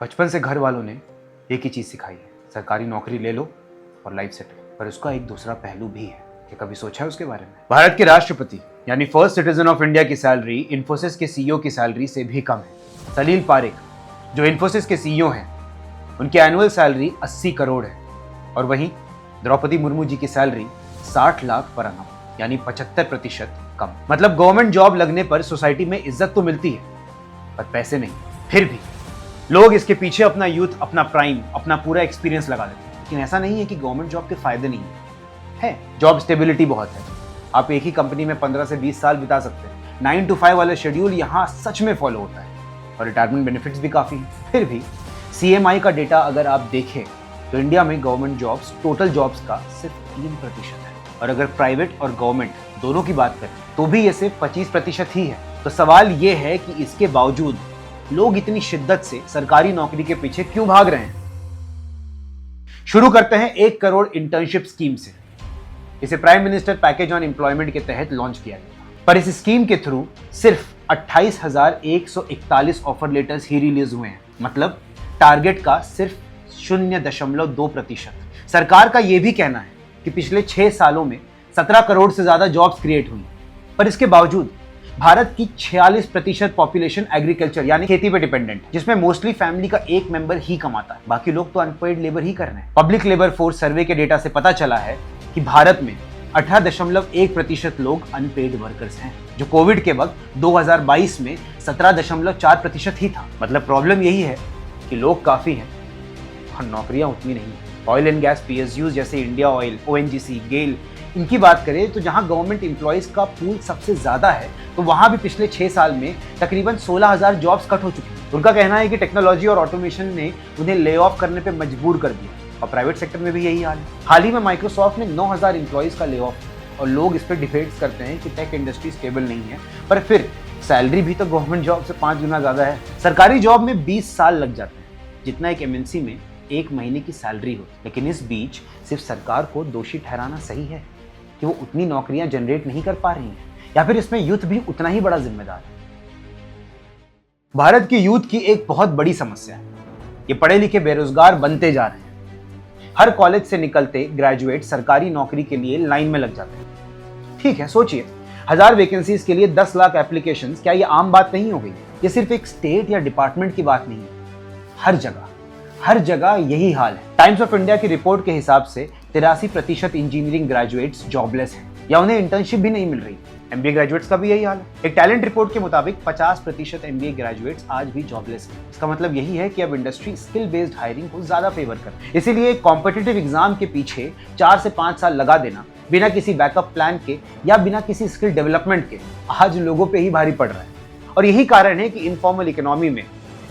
बचपन से घर वालों ने एक ही चीज़ सिखाई है, सरकारी नौकरी ले लो और लाइफ सेटल। पर उसका एक दूसरा पहलू भी है। क्या कभी सोचा है उसके बारे में? भारत के राष्ट्रपति यानी फर्स्ट सिटीजन ऑफ इंडिया की सैलरी इन्फोसिस के सीईओ की सैलरी से भी कम है। सलील पारेख जो इन्फोसिस के सीईओ हैं, उनकी एनुअल सैलरी 80 करोड़ है और वहीं द्रौपदी मुर्मू जी की सैलरी 60 लाख पर annum यानी 75% कम। मतलब गवर्नमेंट जॉब लगने पर सोसाइटी में इज्जत तो मिलती है पर पैसे नहीं। फिर भी लोग इसके पीछे अपना यूथ, अपना प्राइम, अपना पूरा एक्सपीरियंस लगा देते हैं। लेकिन ऐसा नहीं है कि गवर्नमेंट जॉब के फायदे नहीं है। जॉब स्टेबिलिटी बहुत है, आप एक ही कंपनी में 15 से 20 साल बिता सकते हैं। 9 to 5 वाला शेड्यूल यहाँ सच में फॉलो होता है और रिटायरमेंट बेनिफिट्स भी काफ़ी हैं। फिर भी CMI का डेटा अगर आप देखें तो इंडिया में गवर्नमेंट जॉब्स टोटल जॉब्स का सिर्फ 3% है और अगर प्राइवेट और गवर्नमेंट दोनों की बात करें तो भी ये सिर्फ 25% ही है। तो सवाल ये है कि इसके बावजूद लोग इतनी शिद्दत से सरकारी नौकरी के पीछे क्यों भाग रहे हैं? शुरू करते हैं 1 करोड़ इंटर्नशिप स्कीम से। इसे prime minister package on employment के तहत लॉन्च किया गया, पर इस स्कीम के थ्रू सिर्फ 28,141 ऑफर लेटर्स ही रिलीज हुए हैं। मतलब टारगेट का सिर्फ 0.2%। सरकार का यह भी कहना है कि पिछले 6 सालों में 17 करोड़ से ज्यादा जॉब्स क्रिएट हुई, पर इसके बावजूद भारत की 46% पॉपुलेशन एग्रीकल्चर यानी खेती पे डिपेंडेंट है, जिसमें मोस्टली फैमिली का एक मेंबर ही कमाता है। बाकी लोग तो अनपेड लेबर ही कर रहे हैं। पब्लिक लेबर फोर्स सर्वे के डेटा से पता चला है कि भारत में 18.1% लोग अनपेड वर्कर्स हैं, जो कोविड के वक्त 2022 में 17.4% ही था। मतलब प्रॉब्लम यही है कि लोग काफी हैं और नौकरियां उतनी नहीं है। ऑयल एंड गैस PSUs जैसे इंडिया ऑयल, ONGC, गेल, इनकी बात करें तो जहां गवर्नमेंट एम्प्लॉयज का पूल सबसे ज्यादा है, तो वहां भी पिछले 6 साल में तकरीबन 16,000 जॉब्स कट हो चुकी हैं। उनका कहना है कि टेक्नोलॉजी और ऑटोमेशन ने उन्हें ले ऑफ करने पे मजबूर कर दिया और प्राइवेट सेक्टर में भी यही हाल है। हाल ही में माइक्रोसॉफ्ट ने 9,000 एम्प्लॉयज का ले ऑफ और लोग इस पर डिबेट्स करते हैं कि टेक इंडस्ट्री स्टेबल नहीं है, पर फिर सैलरी भी तो गवर्नमेंट जॉब से 5 गुना ज्यादा है। सरकारी जॉब में 20 साल लग जाते हैं जितना एक MNC में 1 महीने की सैलरी हो। लेकिन इस बीच सिर्फ सरकार को दोषी ठहराना सही है कि वो उतनी नौकरियां जनरेट नहीं कर पा रही हैं, या फिर इसमें यूथ भी उतना ही बड़ा जिम्मेदार है? भारत की यूथ की एक बहुत बड़ी समस्या है, ये पढ़े लिखे बेरोजगार बनते जा रहे हैं। हर कॉलेज से निकलते ग्रेजुएट सरकारी नौकरी के लिए लाइन में लग जाते हैं। ठीक है, सोचिए 1000 वैकेंसीज के लिए 10 लाख एप्लीकेशंस, क्या ये आम बात नहीं हो गई? ये सिर्फ एक स्टेट या डिपार्टमेंट की बात नहीं है, हर जगह यही हाल है। टाइम्स ऑफ इंडिया की रिपोर्ट के हिसाब से 83% इंजीनियरिंग ग्रेजुएट्स जॉबलेस हैं या उन्हें इंटर्नशिप भी नहीं मिल रही। MBA ग्रेजुएट्स का भी यही हाल है। एक टैलेंट रिपोर्ट के मुताबिक 50% MBA ग्रेजुएट्स आज भी जॉबलेस हैं। इसका मतलब यही है कि अब इंडस्ट्री स्किल बेस्ड हायरिंग को ज्यादा फेवर कर रही है। इसीलिए एक कॉम्पिटिटिव एग्जाम के पीछे 4 से 5 साल लगा देना बिना किसी बैकअप प्लान के या बिना किसी स्किल डेवलपमेंट के आज लोगों पे ही भारी पड़ रहा है। और यही कारण है कि इनफॉर्मल इकोनॉमी में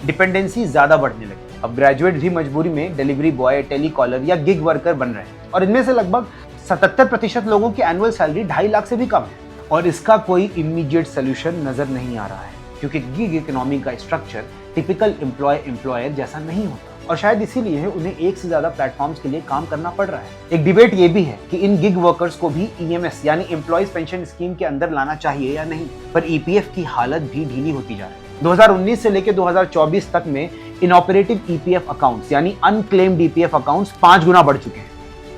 डिपेंडेंसी ज्यादा बढ़ने लगी। अब ग्रेजुएट भी मजबूरी में डिलीवरी बॉय, टेलीकॉलर या गिग वर्कर बन रहे हैं और इनमें से लगभग 77% लोगों की एनुअल सैलरी 2.5 लाख से भी कम है। और इसका कोई इमीडिएट सोल्यूशन नजर नहीं आ रहा है क्योंकि गिग इकोनॉमी का स्ट्रक्चर टिपिकल एम्प्लॉयर जैसा नहीं होता और शायद इसीलिए उन्हें एक से ज्यादा प्लेटफॉर्म्स के लिए काम करना पड़ रहा है। एक डिबेट ये भी है कि इन गिग वर्कर्स को भी EMS यानी एम्प्लॉयज पेंशन स्कीम के अंदर लाना चाहिए या नहीं, पर EPF की हालत भी ढीली होती जा रही है। 2019 से लेकर 2024 तक में इनऑपरेटिव EPF अकाउंट्स यानी अनक्लेम्ड EPF अकाउंट्स 5 गुना बढ़ चुके हैं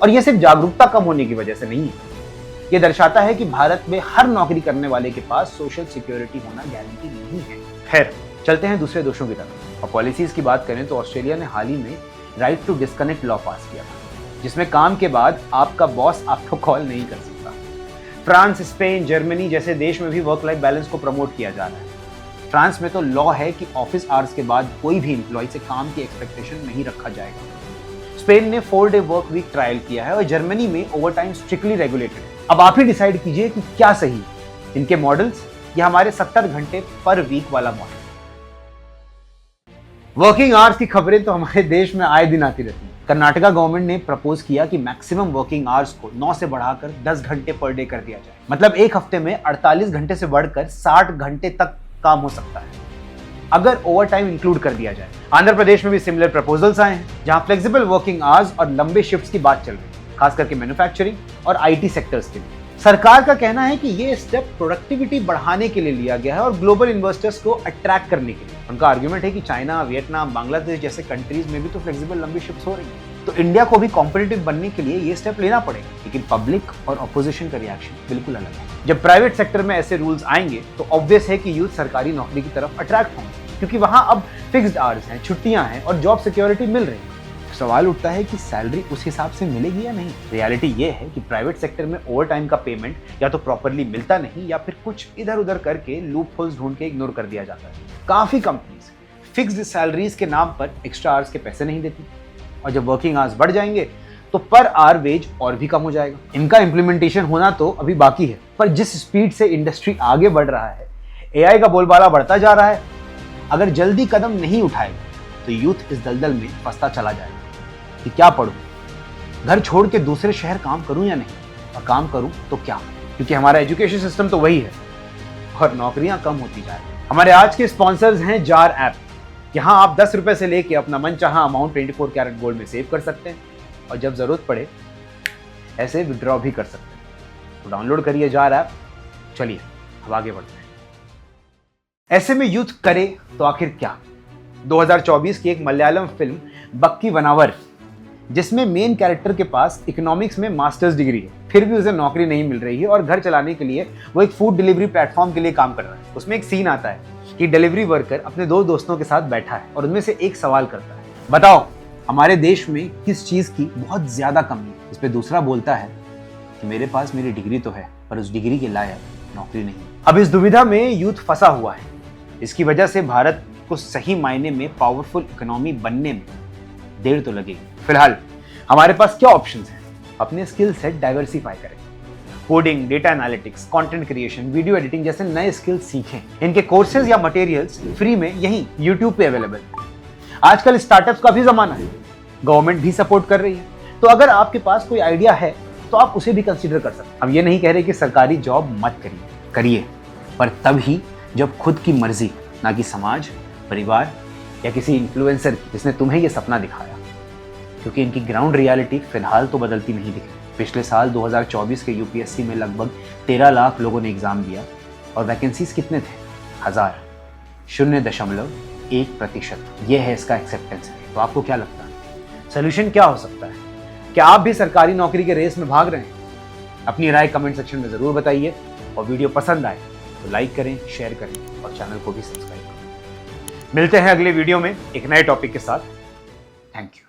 और ये सिर्फ जागरूकता कम होने की वजह से नहीं है। ये दर्शाता है कि भारत में हर नौकरी करने वाले के पास सोशल सिक्योरिटी होना गारंटी नहीं है। खैर, चलते हैं दूसरे दोषों की तरफ। और पॉलिसीज की बात करें तो ऑस्ट्रेलिया ने हाल ही में right to disconnect law pass किया था, जिसमें काम के बाद आपका बॉस आपको कॉल नहीं कर सकता। फ्रांस, स्पेन, जर्मनी जैसे देश में भी वर्क लाइफ बैलेंस को प्रमोट किया जा रहा है। फ्रांस में तो लॉ है कि ऑफिस आवर्स के बाद कोई भी एम्प्लॉय से काम की एक्सपेक्टेशन नहीं रखा जाएगा। स्पेन ने 4 डे वर्क वीक ट्रायल किया है और जर्मनी में ओवरटाइम स्ट्रिक्टली रेगुलेटेड है। अब आप ही डिसाइड कीजिए कि क्या सही, इनके मॉडल्स या हमारे 70 घंटे पर वीक वाला मॉडल। वर्किंग आवर्स की खबरें तो हमारे देश में आए दिन आती रहती हैं। कर्नाटका गवर्नमेंट ने प्रपोज किया कि मैक्सिमम वर्किंग आवर्स को 9 से बढ़ाकर 10 घंटे पर डे कर दिया जाए। मतलब एक हफ्ते में 48 घंटे से बढ़कर 60 घंटे तक काम हो सकता है अगर ओवर टाइम इंक्लूड कर दिया जाए। आंध्र प्रदेश में भी सिमिलर प्रपोजल्स आए हैं जहां फ्लेक्सिबल वर्किंग आवर्स और लंबे शिफ्ट्स की बात चल रही है, खास करके मैन्युफैक्चरिंग और IT सेक्टर्स के लिए। सरकार का कहना है कि ये स्टेप प्रोडक्टिविटी बढ़ाने के लिए लिया गया है और ग्लोबल इन्वेस्टर्स को अट्रैक्ट करने के लिए। उनका आर्गुमेंट है कि चाइना, वियतनाम, बांग्लादेश जैसे कंट्रीज में भी तो फ्लेक्सिबल लंबी शिप्स हो रही है, तो इंडिया को भी कॉम्पिटिटिव बनने के लिए ये स्टेप लेना पड़ेगा। लेकिन पब्लिक और ऑपोजिशन का रिएक्शन बिल्कुल अलग है। जब प्राइवेट सेक्टर में ऐसे रूल्स आएंगे तो ऑब्वियस है कि यूथ सरकारी नौकरी की तरफ अट्रैक्ट होंगे, क्योंकि वहां अब फिक्स्ड आवर्स हैं, छुट्टियां हैं और जॉब सिक्योरिटी मिल रही है। सवाल उठता है कि सैलरी उस हिसाब से मिलेगी या नहीं। रियलिटी ये है कि प्राइवेट सेक्टर में ओवर टाइम का पेमेंट या तो प्रॉपरली मिलता नहीं या फिर कुछ इधर उधर करके लूप होल्स ढूंढ के इग्नोर कर दिया जाता है। काफी कंपनीज फिक्स्ड सैलरीज के नाम पर एक्स्ट्रा आवर्स के पैसे नहीं देती, और जब वर्किंग आवर्स बढ़ जाएंगे तो पर आवर वेज और भी कम हो जाएगा। इनका इम्प्लीमेंटेशन होना तो अभी बाकी है, पर जिस स्पीड से इंडस्ट्री आगे बढ़ रहा है, एआई का बोलबाला बढ़ता जा रहा है, अगर जल्दी कदम नहीं उठाएगा तो यूथ इस दलदल में फंसता चला जाएगा कि क्या पढूं, घर छोड़ के दूसरे शहर काम करूं या नहीं, और काम करूं तो क्या, क्योंकि हमारा एजुकेशन सिस्टम तो वही है और नौकरियां कम होती जा रही हैं। हमारे आज के स्पॉन्सर्स हैं जार ऐप। यहाँ आप 10 रुपए से लेके अपना मनचाहा अमाउंट 24 कैरेट गोल्ड में सेव कर सकते हैं और जब जरूरत पड़े ऐसे विड्रॉ भी कर सकते हैं। तो डाउनलोड करिए जार ऐप। चलिए अब आगे बढ़ते हैं। ऐसे में यूथ करे तो आखिर क्या। 2024 की एक मलयालम फिल्म बक्की वनावर, जिसमें मेन कैरेक्टर के पास इकोनॉमिक्स में मास्टर्स डिग्री है, फिर भी उसे नौकरी नहीं मिल रही है और घर चलाने के लिए वो एक फूड डिलीवरी प्लेटफॉर्म के लिए काम कर रहा है। उसमें एक सीन आता है कि डिलीवरी वर्कर अपने 2 दोस्तों के साथ बैठा है और उनमें से एक सवाल करता है, बताओ हमारे देश में किस चीज की बहुत ज्यादा कमी है। इस पे दूसरा बोलता है कि मेरे पास मेरी डिग्री तो है, पर उस डिग्री के लायक नौकरी नहीं। अब इस दुविधा में यूथ फंसा हुआ है। इसकी वजह से भारत को सही मायने में पावरफुल इकोनॉमी बनने में देर तो लगेगी। फिलहाल हमारे पास क्या ऑप्शंस हैं? अपने स्किल सेट डाइवर्सिफाई करें, coding, data analytics, content creation, video editing जैसे नए स्किल्स सीखें। इनके कोर्सेज या मटेरियल्स फ्री में यहीं YouTube पे अवेलेबल है। आजकल स्टार्टअप्स का भी जमाना है, गवर्नमेंट भी सपोर्ट कर रही है, तो अगर आपके पास कोई आइडिया है तो आप उसे भी कंसीडर कर सकते हैं। हम ये नहीं कह रहे कि सरकारी जॉब मत करिए, पर तब ही जब खुद की मर्जी, ना कि समाज, परिवार या किसी इन्फ्लुएंसर की जिसने तुम्हें ये सपना दिखाया, क्योंकि इनकी ग्राउंड रियलिटी फिलहाल तो बदलती नहीं दिख रही। पिछले साल 2024 के यूपीएससी में लगभग 13 लाख लोगों ने एग्जाम दिया और वैकेंसीज कितने थे? 1000, 0.1%। ये है इसका एक्सेप्टेंस रेट। तो आपको क्या लगता है सोल्यूशन क्या हो सकता है? क्या आप भी सरकारी नौकरी के रेस में भाग रहे हैं? अपनी राय कमेंट सेक्शन में जरूर बताइए और वीडियो पसंद आए तो लाइक करें, शेयर करें और चैनल को भी सब्सक्राइब करें। मिलते हैं अगले वीडियो में एक नए टॉपिक के साथ। Thank you.